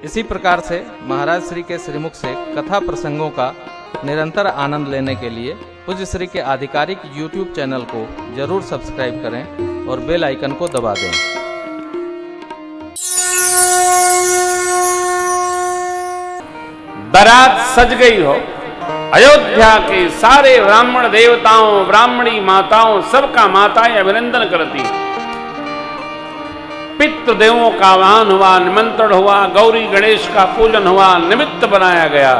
इसी प्रकार से महाराज श्री के श्रीमुख से कथा प्रसंगों का निरंतर आनंद लेने के लिए पूज्य श्री के आधिकारिक YouTube चैनल को जरूर सब्सक्राइब करें और बेल आइकन को दबा दें। बारात सज गई हो, अयोध्या के सारे ब्राह्मण देवताओं, ब्राह्मणी माताओं, सबका माताएं अभिनंदन करती। पितृदेवों का आह्वान हुआ, निमंत्रण हुआ, गौरी गणेश का पूजन हुआ, निमित्त बनाया गया।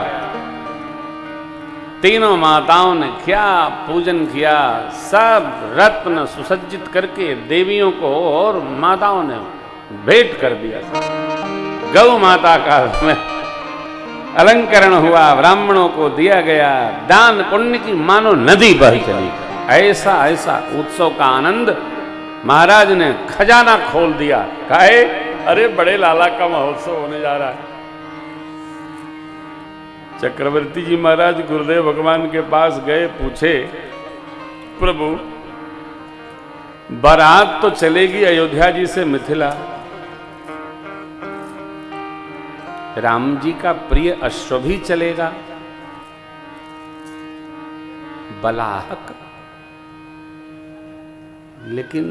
तीनों माताओं ने क्या पूजन किया, सब रत्न सुसज्जित करके देवियों को और माताओं ने भेंट कर दिया। गौ माता का अलंकरण हुआ, ब्राह्मणों को दिया गया। दान पुण्य की मानो नदी बह चली। ऐसा ऐसा उत्सव का आनंद महाराज ने खजाना खोल दिया। कहे अरे बड़े लाला का महोत्सव होने जा रहा है। चक्रवर्ती जी महाराज गुरुदेव भगवान के पास गए, पूछे प्रभु बारात तो चलेगी अयोध्या जी से मिथिला, राम जी का प्रिय अश्व भी चलेगा, बलाहक, लेकिन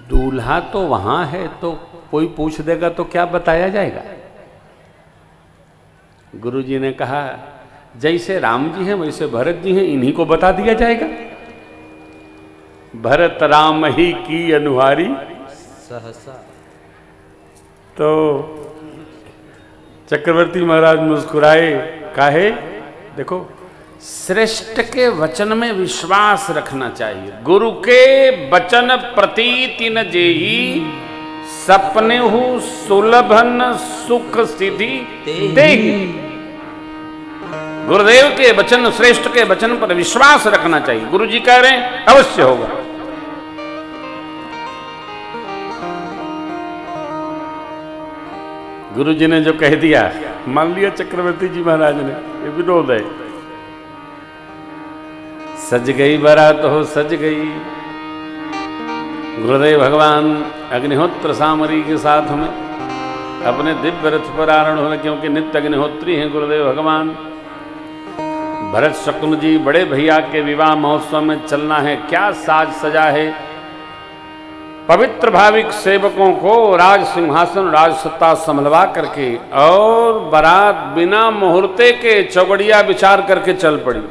दूल्हा तो वहां है, तो कोई पूछ देगा तो क्या बताया जाएगा। गुरु जी ने कहा जैसे राम जी हैं वैसे भरत जी हैं, इन्हीं को बता दिया जाएगा। भरत राम ही की अनुहारी सहसा। तो चक्रवर्ती महाराज मुस्कुराए, काहे देखो श्रेष्ठ के वचन में विश्वास रखना चाहिए। गुरु के वचन प्रतीति न जेही, सपने हु सुलभन सुख सिद्धि देही। गुरुदेव के वचन, श्रेष्ठ के वचन पर विश्वास रखना चाहिए। गुरु जी कह रहे हैं अवश्य होगा। गुरु जी ने जो कह दिया मान लिया चक्रवर्ती जी महाराज ने, ये विनोद है। सज गई बारात हो सज गई। गुरुदेव भगवान अग्निहोत्र सामरी के साथ में अपने दिव्य रथ पर आरूढ़ होने, क्योंकि नित्य अग्निहोत्री हैं गुरुदेव भगवान। भरत शकुन जी बड़े भैया के विवाह महोत्सव में चलना है, क्या साज सजा है। पवित्र भाविक सेवकों को राज सिंहासन राज सत्ता संभलवा करके और बारात बिना मुहूर्ते के चौगड़िया विचार करके चल पड़ी।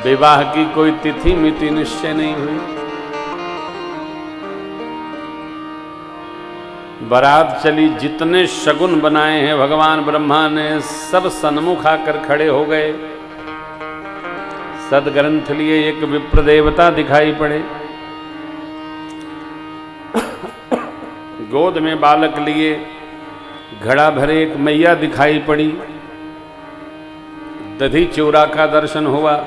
विवाह की कोई तिथि मिति निश्चय नहीं हुई। बारात चली, जितने शगुन बनाए हैं भगवान ब्रह्मा ने सब सन्मुख आकर खड़े हो गए। सदग्रंथ लिए एक विप्र देवता दिखाई पड़े, गोद में बालक लिए घड़ा भरे एक मैया दिखाई पड़ी। दधी चूरा का दर्शन हुआ।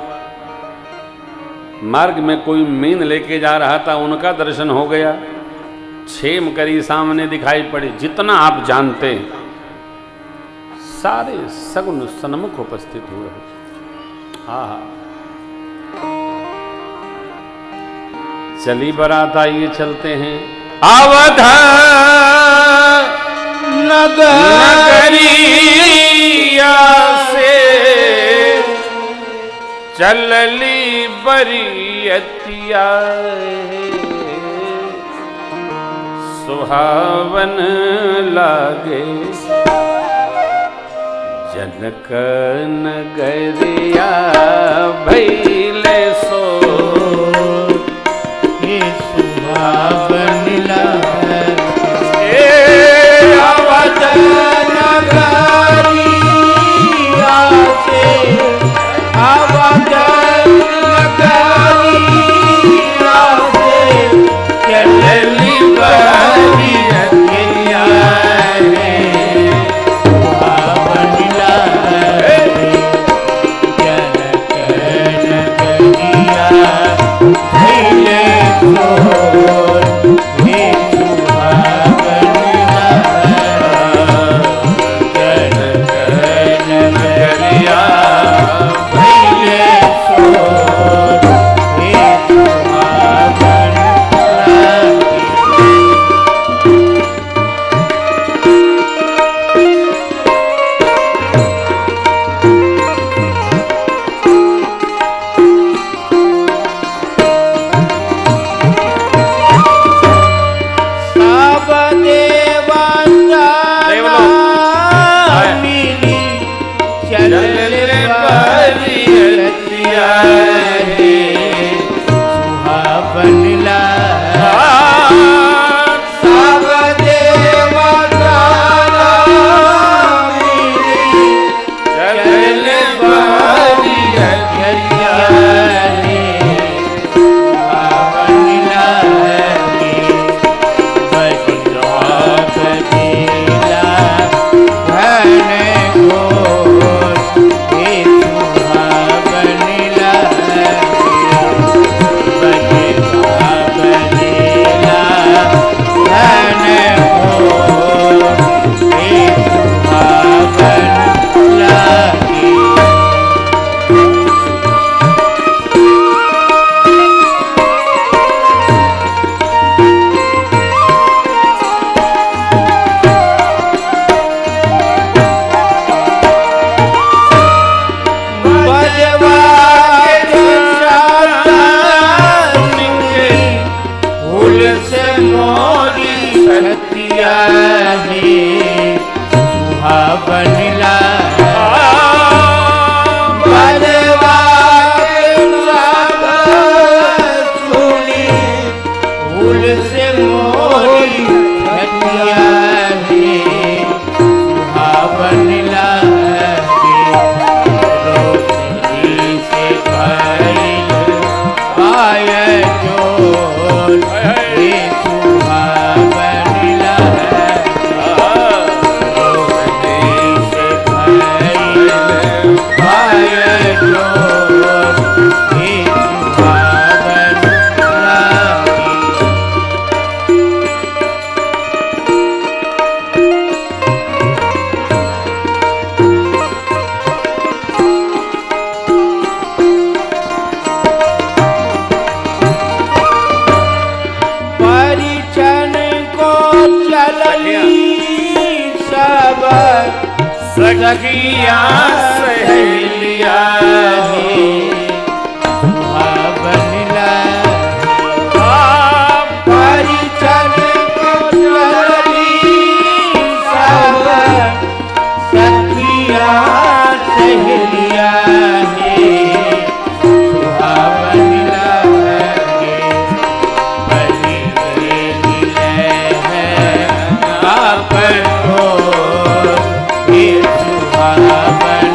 मार्ग में कोई मीन लेके जा रहा था, उनका दर्शन हो गया। छेम करी सामने दिखाई पड़ी। जितना आप जानते हैं सारे सगुन सन्मुख उपस्थित हुए। आहा, चली बारात, आइए चलते हैं। अवध नगरिया से चलली बरियतिया, सुहावन लागे जनक नगरिया भैले सो, ये सुहावन लागे अवध नगरिया से, अवध नगरिया से चलली बरियतिया रे, सुहावन लागे जनक नगरिया भैले सो। सखिया सहेलिया सुहावन परिचन को चली सब सखिया सहेलिया सुहावन लगे बलि मिले हैं आपको ये सुहावन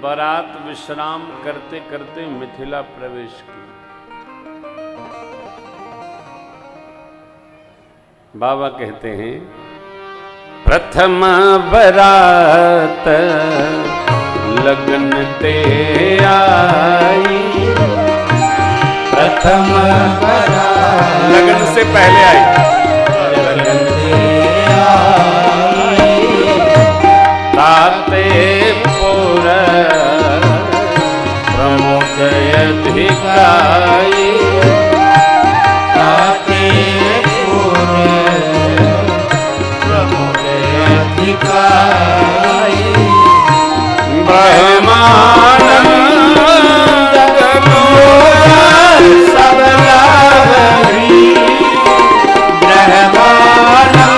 बारात विश्राम करते करते मिथिला प्रवेश की। बाबा कहते हैं प्रथम बरात लगन ते आई, प्रथम बरात लगन से पहले आई, लगन ते आई, ताते पुर प्रमुख अधिकारी, ताते पुर प्रमुख अधिकारी, ब्रह्मानंद सब लावरी, ब्रह्मानंद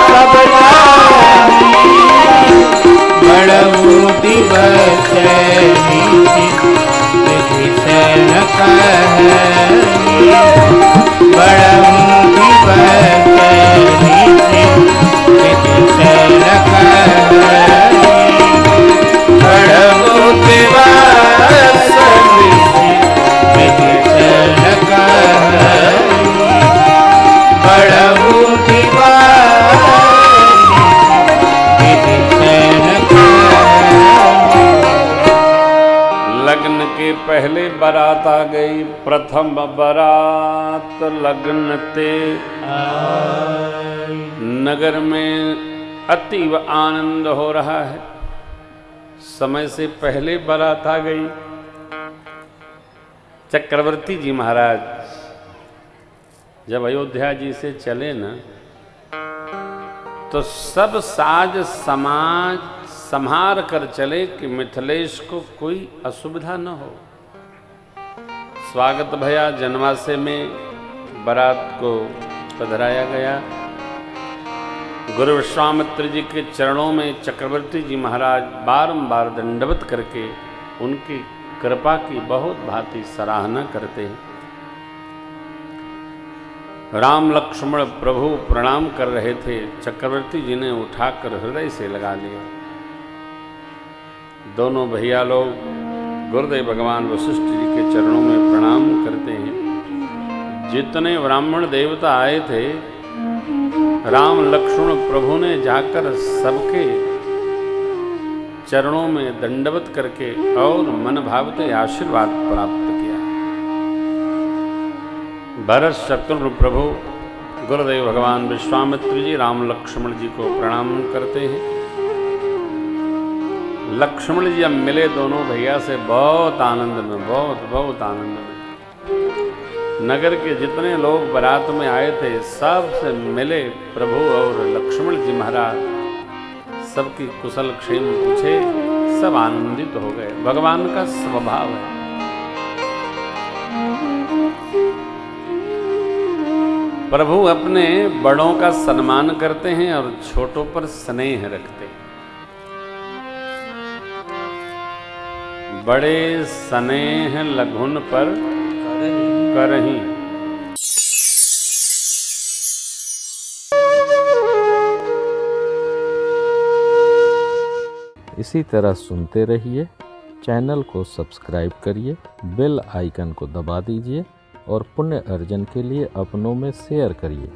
सब लावरी, बड़ऊ दिवस विधिशन कहरी, बड़ऊ दिवस विधिशन कहरी, बड़ऊ दिवस विधिशन कहरी, बड़ऊ दिवस विधिशन कहरी। लगन के पहले बारात आ गई। प्रथम बारात लगन ते नगर में अतीव आनंद हो रहा है। समय से पहले बारात आ गई। चक्रवर्ती जी महाराज जब अयोध्या जी से चले ना, तो सब साज समाज संभार कर चले कि मिथिलेश को कोई असुविधा न हो। स्वागत भया, जनवासे में बारात को पधराया गया। गुरु विश्वामित्र जी के चरणों में चक्रवर्ती जी महाराज बारंबार दंडवत करके उनकी कृपा की बहुत भांति सराहना करते हैं। राम लक्ष्मण प्रभु प्रणाम कर रहे थे, चक्रवर्ती जी ने उठाकर हृदय से लगा लिया। दोनों भैया लोग गुरुदेव भगवान वशिष्ठ जी के चरणों में प्रणाम करते हैं। जितने ब्राह्मण देवता आए थे, राम लक्ष्मण प्रभु ने जाकर सबके चरणों में दंडवत करके और मन भावते आशीर्वाद प्राप्त किया। भरत शत्रुघ्न प्रभु गुरुदेव भगवान विश्वामित्र जी राम लक्ष्मण जी को प्रणाम करते हैं। लक्ष्मण जी अब मिले दोनों भैया से बहुत आनंद में, बहुत आनंद में। नगर के जितने लोग बारात में आए थे सब से मिले प्रभु और लक्ष्मण जी महाराज सबकी कुशल क्षेम पूछे, सब आनंदित हो गए। भगवान का स्वभाव है। प्रभु अपने बड़ों का सम्मान करते हैं और छोटों पर स्नेह रखते हैं। बड़े स्नेह लघुन पर करहीं। इसी तरह सुनते रहिए। चैनल को सब्सक्राइब करिए, बेल आइकन को दबा दीजिए और पुण्य अर्जन के लिए अपनों में शेयर करिए।